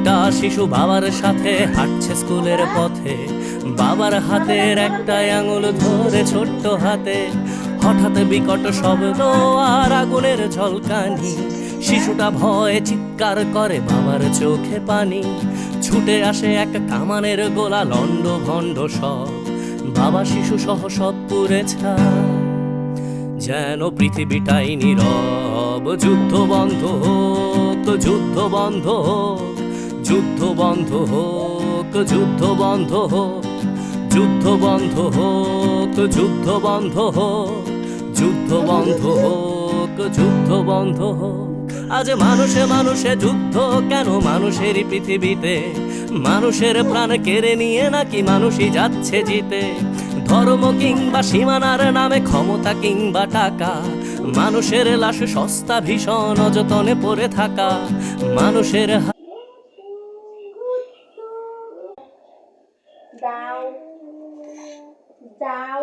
একটা শিশু বাবার সাথে হাঁটছে স্কুলের পথে, বাবার হাতের একটা আঙুল ধরে ছোট্ট হাতে। হঠাৎ বিকট শব্দ আর আগুনের ঝলকানি, শিশুটা ভয়ে চিৎকার করে, বাবার চোখে পানি। ছুটে আসে এক কামানের গোলা, লন্ড ভন্ড সব, বাবা শিশু সহ সব পুড়ে ছাই। যেন পৃথিবীটাই নীরব, যুদ্ধ বন্ধ হোক, যুদ্ধ বন্ধ হোক, যুদ্ধ বন্ধ হোক, যুদ্ধ বন্ধ হোক, যুদ্ধ বন্ধ হোক, যুদ্ধ বন্ধ হোক, যুদ্ধ বন্ধ হোক, যুদ্ধ বন্ধ হোক। আজ মানুষে মানুষে যুদ্ধ কেন মানুষেরই পৃথিবীতে? মানুষের প্রাণ কেড়ে নিয়ে নাকি মানুষই যাচ্ছে জিতে? ধর্ম কিংবা সীমানার নামে, ক্ষমতা কিংবা টাকা, মানুষের লাশ সস্তা ভীষণ অযতনে পড়ে থাকা। মানুষের দাও দাও